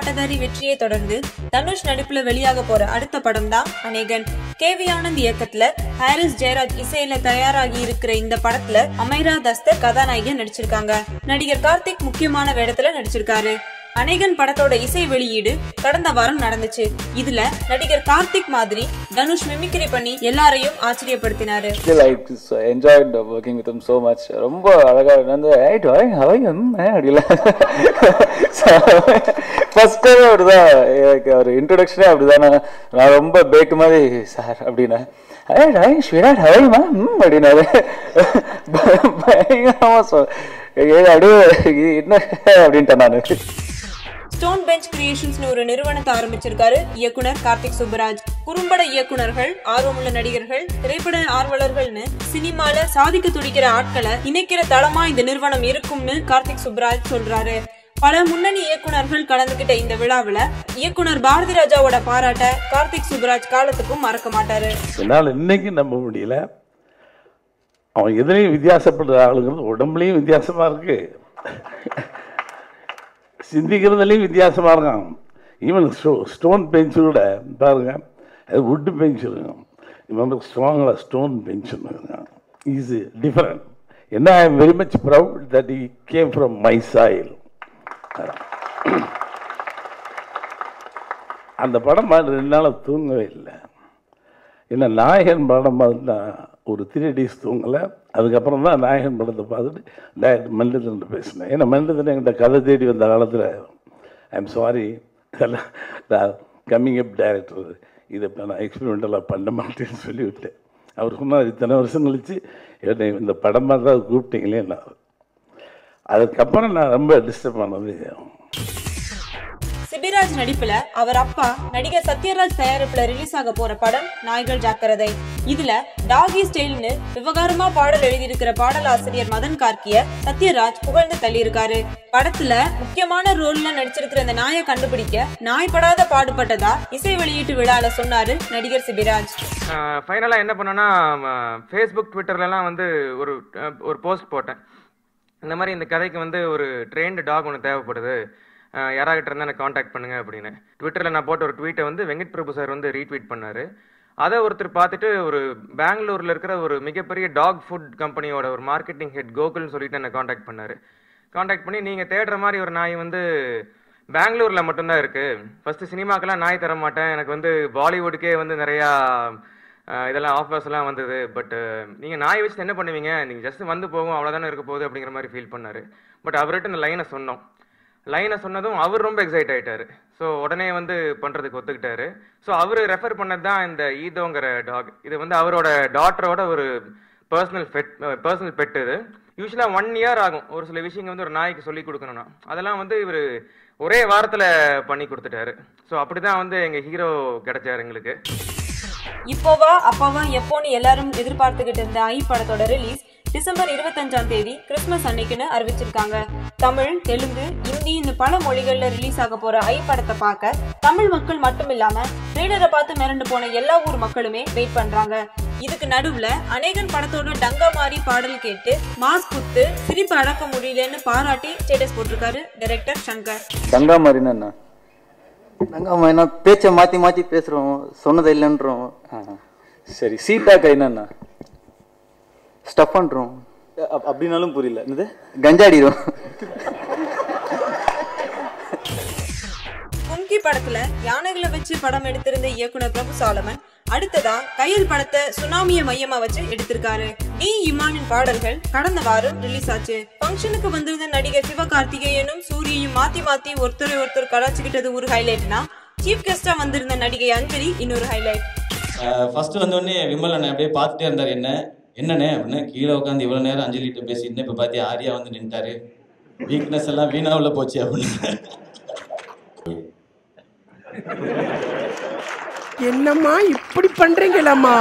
பட்டதாரி வெற்றியை தொடர்ந்து தனுஷ் நடிப்புல வெளியாக போற அடுத்த படம் தான் அநேகன். கேவி ஆனந்த் இயக்கத்துல ஹாரிஸ் ஜெயராஜ் இசையில தயாராகி இருக்கிற இந்த படத்துல அமைரா தஸ்தர் கதாநாயகியா நடிச்சிருக்காங்க. நடிகர் கார்த்திக் முக்கியமான வேடத்துல நடிச்சிருக்காரு. அநேகன் படத்தோட இசை வெளியீடு கடந்த வாரம் நடந்துச்சு. இதுல நடிகர் கார்த்திக் மாதிரி தனுஷ் மிமிக்ரி பண்ணி எல்லாரையும் ஆச்சரியப்படுத்தினாரு. ரொம்ப அழகா ஒரு இன்ட்ரோடக்ஷனே அப்படிதான். நான் ரொம்ப பேக்கு மாதிரி சார் அப்படின்னா அப்படின்னாரு. என்ன அப்படின்ட்டேன் நானு. ஸ்டோன் பெஞ்ச் கிரியேஷன்ஸ் ஒரு நிறுவனத்தை ஆரம்பிச்சிருக்காரு இயக்குனர் கார்த்திக் சுப்பராஜ். குறும்பட இயக்குனர்கள், ஆர்வமுள்ள நடிகர்கள், திரைப்பட ஆர்வலர்கள்னு சினிமால சாதிக்க துடிக்கிற ஆட்களை இணைக்கிற தளமா இந்த நிறுவனம் இருக்கும்னு கார்த்திக் சுப்பராஜ் சொல்றாரு. பல முன்னணி இயக்குனர்கள் கலந்துகிட்ட இந்த விழாவில் இயக்குனர் பாரதி ராஜாவோட பாராட்ட கார்த்திக் சுப்பராஜ் காலத்துக்கும் மறக்க மாட்டாரு. என்னால் இன்னைக்கு நம்ப முடியல. அவன் எதிரையும் வித்தியாசப்படுற ஆளுங்கிறது உடம்புலையும் வித்தியாசமா இருக்கு, சிந்திக்கிறதுலையும் வித்தியாசமாக இருக்கான். ஈவன் ஸ்டோன் பெஞ்சு கூட பாருங்க, அது வுட்டு பெஞ்சு இருக்கும், இவன் ஸ்ட்ராங்காக ஸ்டோன் பெஞ்சுன்னு இருக்கான். Is different. என்ன I am very much proud that he came from my soil. அந்த படம் 2 நாள் தூங்கவே இல்லை. ஏன்னா நாயகன் படம் பார்த்துட்டா ஒரு 3 days தூங்கலை. அதுக்கப்புறம் தான் நாயகன் படத்தை பார்த்துட்டு டைரக்டர் மனிதன் பேசினேன். ஏன்னா மனிதன் என்கிட்ட கதை தேடி வந்த காலத்தில் I am sorry coming up director, இதை இப்போ நான் எக்ஸ்பெரிமெண்டலாக பண்ண மாட்டேன்னு சொல்லிவிட்டேன். அவர் சொன்னார், இத்தனை வருஷம் கழிச்சு என்னை இந்த படம் பார்த்தா கூப்பிட்டீங்களே. நான் அதுக்கப்புறம் நான் ரொம்ப டிஸ்டர்ப் ஆனது. சிபிராஜ் நடிப்புல அவர் அப்பா நடிகர் சத்யராஜ் தயாரிப்புல ரிலீஸ் ஆக போற படம் நாய்கள் ஜாக்கிரதை. இதுல டாகி ஸ்டைல்னு விவகாரமா பாடல் எழுதியிருக்கிற பாடலாசிரியர் மதன் கார்கிய சத்யராஜ் புகழ்ந்து தள்ளியிருக்காரு. படத்துல முக்கியமான ரோல்ல நடிச்சிருக்கிற இந்த நாயை கண்டுபிடிக்க நாய் படாத பாடுபட்டதா இசை வெளியீட்டு விழால சொன்னாரு நடிகர் சிபிராஜ். ஃபைனலா என்ன பண்ணோம்னா, ஃபேஸ்புக் ட்விட்டர்ல எல்லாம் ஒரு போஸ்ட் போட்டேன். இந்த மாதிரி இந்த கதைக்கு ஒரு ட்ரெயின்டு டாக் ஒன்று தேவைப்படுது, யாராகிட்ட இருந்தால் எனக்கு காண்டாக்ட் பண்ணுங்க அப்படின்னு. ட்விட்டரில் நான் போட்ட ஒரு ட்வீட்டை வெங்கட் பிரபு சார் ரீட்வீட் பண்ணார். அதை ஒருத்தர் பார்த்துட்டு ஒரு பெங்களூரில் இருக்கிற ஒரு மிகப்பெரிய டாக் ஃபுட் கம்பெனியோட ஒரு மார்க்கெட்டிங் ஹெட் கோகுல்னு சொல்லிட்டு என்னை காண்டாக்ட் பண்ணார். காண்டாக்ட் பண்ணி, நீங்கள் தேடுற மாதிரி ஒரு நாய் பெங்களூரில் மட்டும்தான் இருக்குது. ஃபஸ்ட்டு சினிமாக்கெல்லாம் நாய் தர மாட்டேன், எனக்கு பாலிவுட்டுக்கே நிறையா இதெல்லாம் ஆஃபர்ஸ் எல்லாம் வந்தது, பட் நீங்கள் நாய் வச்சு என்ன பண்ணுவீங்க, நீங்கள் ஜஸ்ட் போகும் அவ்வளோதானே இருக்க போகுது அப்படிங்கிற மாதிரி ஃபீல் பண்ணார். பட் அவர்கிட்ட இந்த லைனை சொன்னதும் அவர் ரொம்ப எக்ஸைட் ஆகிட்டார். ஸோ உடனே பண்ணுறதுக்கு ஒத்துக்கிட்டாரு. ஸோ அவர் ரெஃபர் பண்ணது தான் இந்த ஈதோங்கிற டாக். இது அவரோட டாட்டரோட ஒரு பர்சனல் பெட். இது யூஸ்வலாக 1 year ஆகும் ஒரு சில விஷயங்கள் ஒரு நாய்க்கு சொல்லி கொடுக்கணும்னா. அதெல்லாம் இவர் ஒரே வாரத்தில் பண்ணி கொடுத்துட்டாரு. ஸோ அப்படி தான் எங்கள் ஹீரோ கிடைச்சார் எங்களுக்கு. இப்போவா அப்பாவா எப்போன்னு எல்லாரும் எதிர்பார்த்துக்கிட்டு இருந்த ஐ படத்தோட ரிலீஸ் டிசம்பர் 25ஆம் தேதி கிறிஸ்துமஸ் அன்னைக்குன்னு அறிவிச்சிருக்காங்க. தமிழ், தெலுங்கு, இந்தி பல மொழிகள்ல ரிலீஸ் ஆக போற ஐ படத்தை பார்க்க தமிழ் மக்கள் மட்டும் இல்லாம ட்ரெய்லரை பார்த்து மிரண்டு போன எல்லா ஊர் மக்களுமே வெயிட் பண்றாங்க. இதுக்கு நடுவுல அநேகன் படத்தோட டங்கா மாறி பாடல் கேட்டு மாஸ் குத்து சிரிப்பு அடக்க முடியலன்னு பாராட்டி ஸ்டேட்டஸ் போட்டிருக்காரு டைரக்டர் சங்கர். டங்கா மாறினா நாங்க பேச்ச மாத்தி மாத்தி பேசுறோம், சொன்னது இல்லைன்றோம். சரி, சீட்டாக்கா என்னன்னா ஸ்டப் பண்றோம் அப்படின்னாலும் புரியல. என்னது? கஞ்சாடிடும். கும்கி படத்துல யானைகளை வச்சு படம் எடுத்திருந்த இயக்குனர் பிரபு சாலமன் அடுத்ததா கையல் படத்தை சுனாமிய மையமா வச்சு எடுத்திருக்காரு. டி இமானின் பாடல்கள் கடந்த வாரம் ரிலீஸ் ஆச்சு. ஃபங்க்ஷனுக்கு வந்திருந்த நடிகர் சிவகார்த்திகேயனும் சூரியையும் மாத்தி மாத்தி ஒருத்தர் கலாச்சிக்கிட்டது ஒரு ஹைலைட்னா, சீஃப் கெஸ்டா வந்திருந்த நடிகை அஞ்சலி இன்னொரு ஹைலைட். ஃபர்ஸ்ட் வந்தோடனே விமல் அண்ணன் அப்படியே பார்த்துட்டே இருந்தார். என்னண்ணே அப்படின்னு கீழே உட்காந்து இவ்வளோ நேரம் அஞ்சலிகிட்ட பேசிட்டு இப்போ பார்த்தி ஆரியா நின்ட்டாரு, வீக்னஸ் எல்லாம் வீணாவில் போச்சு அப்படின்னு. என்னம்மா இப்படி பண்றீங்களம்மா?